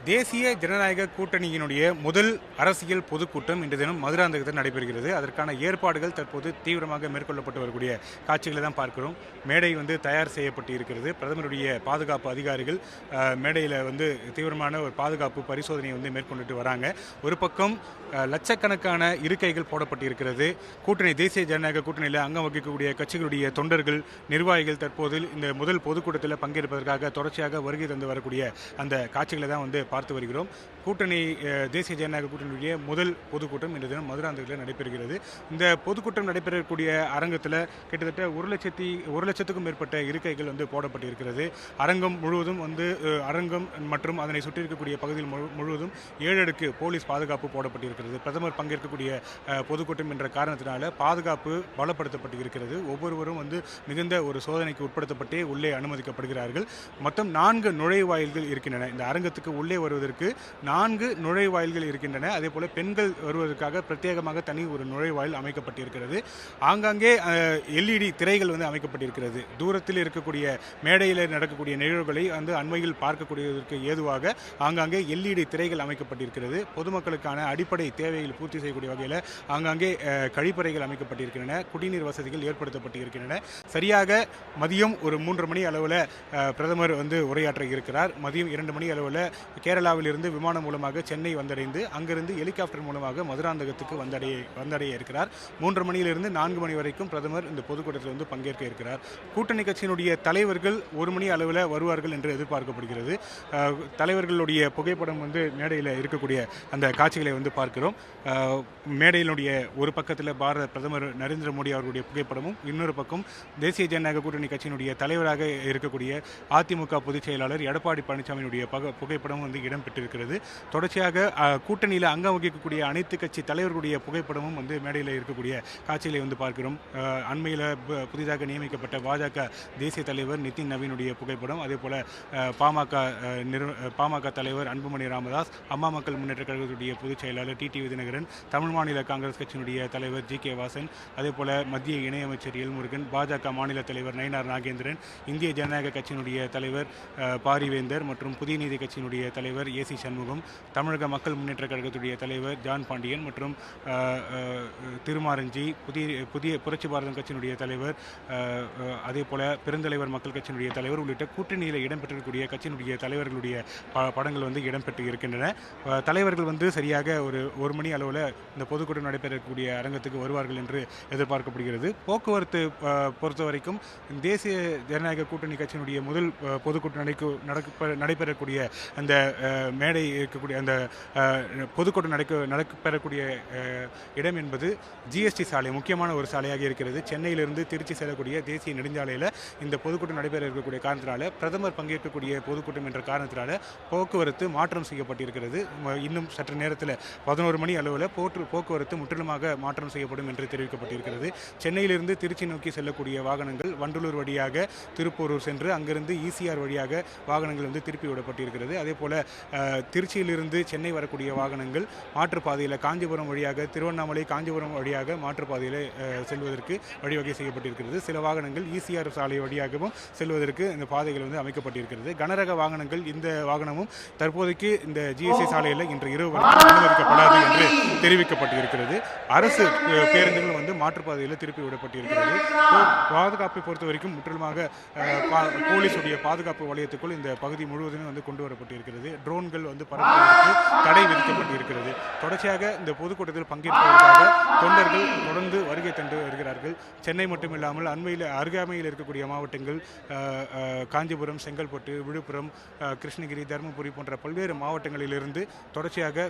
தேசிய ஜனநாயக கூட்டணியினுடைய முதல் அரசியல் பொதுக்கூட்டம் இன்று தினம் மதுராந்தகத்தில் நடைபெறுகிறது. அதற்கான ஏற்பாடுகள் தற்போது தீவிரமாக மேற்கொள்ளப்பட்டு வரக்கூடிய காட்சிகளை தான் பார்க்கிறோம். மேடை தயார் செய்யப்பட்டு இருக்கிறது. பிரதமருடைய பாதுகாப்பு அதிகாரிகள் மேடையில் தீவிரமான ஒரு பாதுகாப்பு பரிசோதனையை மேற்கொண்டுட்டு வராங்க. ஒரு பக்கம் லட்சக்கணக்கான இருக்கைகள் போடப்பட்டு இருக்கிறது. கூட்டணி தேசிய ஜனநாயக கூட்டணியில் அங்கம் வகிக்கக்கூடிய கட்சிகளுடைய தொண்டர்கள், நிர்வாகிகள் தற்போது இந்த முதல் பொதுக்கூட்டத்தில் பங்கேற்பதற்காக தொடர்ச்சியாக வருகை தந்து வரக்கூடிய அந்த காட்சிகளை தான் பார்த்து வருகிறோம். கூட்டணி தேசிய ஜனநாயக கூட்டணியுடைய முதல் பொதுக்கூட்டம் இன்று தினம் மதுராந்தகத்தில் நடைபெறுகிறது. இந்த பொதுக்கூட்டம் நடைபெறக்கூடிய அரங்கத்தில் கிட்டத்தட்ட 1,00,000க்கும் மேற்பட்ட இருக்கைகள் போடப்பட்டிருக்கிறது. அரங்கம் முழுவதும் அரங்கம் மற்றும் அதனை சுற்றி இருக்கக்கூடிய பகுதியில் முழுவதும் 7 அடுக்கு போலீஸ் பாதுகாப்பு போடப்பட்டிருக்கிறது. பிரதமர் பங்கேற்கக்கூடிய பொதுக்கூட்டம் என்ற காரணத்தினால பாதுகாப்பு பலப்படுத்தப்பட்டு இருக்கிறது. ஒவ்வொருவரும் மிகுந்த ஒரு சோதனைக்கு உட்படுத்தப்பட்டே உள்ளே அனுமதிக்கப்படுகிறார்கள். மொத்தம் 4 நுழைவாயில்கள் இருக்கின்றன. இந்த அரங்கத்துக்கு உள்ளே வருவதற்கு 4 நுழைவாயில்கள் இருக்கின்றன. அதே போல பெண்கள் வருவதற்காக பிரத்யேகமாக தனி ஒரு நுழைவாயில் அமைக்கப்பட்டிருக்கிறது. ஆங்காங்கே LED திரைகள் அமைக்கப்பட்டிருக்கிறது. தூரத்தில் இருக்கக்கூடிய மேடையில் நடக்கக்கூடிய நிகழ்வுகளை அண்மையில் பார்க்கக்கூடியதற்கு ஏதுவாக ஆங்காங்கே LED திரைகள் அமைக்கப்பட்டிருக்கிறது. பொதுமக்களுக்கான அடிப்படை தேவைகள் பூர்த்தி செய்யக்கூடிய வகையில் ஆங்காங்கே கழிப்பறைகள் அமைக்கப்பட்டிருக்கின்றன. குடிநீர் வசதிகள் ஏற்படுத்தப்பட்டிருக்கின்றன. சரியாக மதியம் ஒரு 3:30 மணி அளவில் பிரதமர் உரையாற்ற இருக்கிறார். மதியம் 2 மணி அளவில் கேரளாவில் இருந்து விமானம் மூலமாக சென்னை வந்தடைந்து அங்கிருந்து ஹெலிகாப்டர் மூலமாக மதுராந்தகத்துக்கு வந்தடைய இருக்கிறார். 3:30 மணியிலிருந்து 4 மணி வரைக்கும் பிரதமர் இந்த பொதுக்கூட்டத்தில் பங்கேற்க இருக்கிறார். கூட்டணி கட்சியினுடைய தலைவர்கள் 1 மணி அளவில் வருவார்கள் என்று எதிர்பார்க்கப்படுகிறது. தலைவர்களுடைய புகைப்படம் மேடையில் இருக்கக்கூடிய அந்த காட்சிகளை பார்க்கிறோம். மேடையினுடைய ஒரு பக்கத்தில் பாரத பிரதமர் நரேந்திர மோடி அவர்களுடைய புகைப்படமும், இன்னொரு பக்கம் தேசிய ஜனநாயக கூட்டணி கட்சியினுடைய தலைவராக இருக்கக்கூடிய அதிமுக பொதுச் செயலாளர் எடப்பாடி பழனிசாமியினுடைய புகைப்படம் இடம்பெற்றிருக்கிறது. தொடர்ச்சியாக கூட்டணியில் அங்கம் வகிக்கக்கூடிய அனைத்து கட்சி தலைவர்களுடைய புகைப்படமும் மேடையில் இருக்கக்கூடிய காட்சிகளை பார்க்கிறோம். அண்மையில் புதிதாக நியமிக்கப்பட்ட பாஜக தேசிய தலைவர் நிதின் நவீனுடைய புகைப்படம், அதே போல பாமக தலைவர் அன்புமணி ராமதாஸ், அம்மா மக்கள் முன்னேற்ற கழகத்துடைய பொதுச் செயலாளர் டிடிவி தினகரன், தமிழ் மாநில காங்கிரஸ் கட்சியினுடைய தலைவர் ஜி.கே. வாசன், அதே போல மத்திய இணையமைச்சர் எல் முருகன், பாஜக மாநில தலைவர் நயினார் நாகேந்திரன், இந்திய ஜனநாயக கட்சியினுடைய தலைவர் பாரிவேந்தர் மற்றும் புதிய நீதி கட்சியினுடைய தலைவர் ஏசி சண்முகம், தமிழக மக்கள் முன்னேற்ற கழகத்துடைய தலைவர் ஜான் பாண்டியன் மற்றும் திருமாரஞ்சி, புதிய புரட்சி பாரதம் கட்சியினுடைய தலைவர், அதே போல பெருந்தலைவர் மக்கள் கட்சியினுடைய தலைவர் உள்ளிட்ட கூட்டணியில் இடம்பெற்றிருக்கக்கூடிய கட்சியினுடைய தலைவர்களுடைய படங்கள் இடம்பெற்று இருக்கின்றன. தலைவர்கள் சரியாக ஒரு 1 மணி அளவில் இந்த பொதுக்கூட்டம் நடைபெறக்கூடிய அரங்கத்துக்கு வருவார்கள் என்று எதிர்பார்க்கப்படுகிறது. போக்குவரத்து பொறுத்த வரைக்கும் தேசிய ஜனநாயக கூட்டணி கட்சியினுடைய முதல் பொதுக்கூட்டம் நடைபெறக்கூடிய அந்த மேடை இருக்கக்கூடிய அந்த பொதுக்கூட்டம் நடைபெறக்கூடிய இடம் என்பது ஜிஎஸ்டி சாலை, முக்கியமான ஒரு சாலையாக இருக்கிறது. சென்னையிலிருந்து திருச்சி செல்லக்கூடிய தேசிய நெடுஞ்சாலையில் இந்த பொதுக்கூட்டம் நடைபெற இருக்கக்கூடிய காரணத்தினால, பிரதமர் பங்கேற்கக்கூடிய பொதுக்கூட்டம் என்ற காரணத்தினால போக்குவரத்து மாற்றம் செய்யப்பட்டிருக்கிறது. இன்னும் சற்று நேரத்தில் 11 மணி அளவில் போக்குவரத்து முற்றிலுமாக மாற்றம் செய்யப்படும் என்று தெரிவிக்கப்பட்டிருக்கிறது. சென்னையிலிருந்து திருச்சி நோக்கி செல்லக்கூடிய வாகனங்கள் வண்டலூர் வழியாக திருப்பூரூர் சென்று அங்கிருந்து ஈசிஆர் வழியாக வாகனங்கள் திருப்பி விடப்பட்டிருக்கிறது. அதே போல திருச்சியிலிருந்து சென்னை வரக்கூடிய வாகனங்கள் மாற்றுப்பாதையில் காஞ்சிபுரம் வழியாக, திருவண்ணாமலை காஞ்சிபுரம் வழியாக மாற்றுப்பாதையில் செல்வதற்கு வழிவகை செய்யப்பட்டிருக்கிறது. சில வாகனங்கள் ஈசிஆர் சாலை வழியாகவும் செல்வதற்கு இந்த பாதைகள் அமைக்கப்பட்டிருக்கிறது. கனரக வாகனங்கள், இந்த வாகனமும் தற்போதைக்கு இந்த ஜிஎஸ்டி சாலையில் இன்று இரவு வரைக்கும் அனுமதிக்கப்படாது என்று தெரிவிக்கப்பட்டிருக்கிறது. அரசு பேருந்துகள் மாற்றுப்பாதையில் திருப்பி விடப்பட்டிருக்கிறது. பாதுகாப்பை பொறுத்த வரைக்கும் முற்றிலுமாக போலீஸுடைய பாதுகாப்பு வலயத்துக்குள் இந்த பகுதி முழுவதுமே கொண்டு வரப்பட்டிருக்கிறது. ட்ரோன்கள் பறப்பதற்கு தடை விதிக்கப்பட்டிருக்கிறது. தொடர்ச்சியாக இந்த பொதுக்கூட்டத்தில் பங்கேற்பதற்காக தொண்டர்கள் தொடர்ந்து வருகை தந்து வருகிறார்கள். சென்னை மட்டுமில்லாமல் அருகாமையில் இருக்கக்கூடிய மாவட்டங்கள் காஞ்சிபுரம், செங்கல்பட்டு, விழுப்புரம், கிருஷ்ணகிரி, தருமபுரி போன்ற பல்வேறு மாவட்டங்களிலிருந்து தொடர்ச்சியாக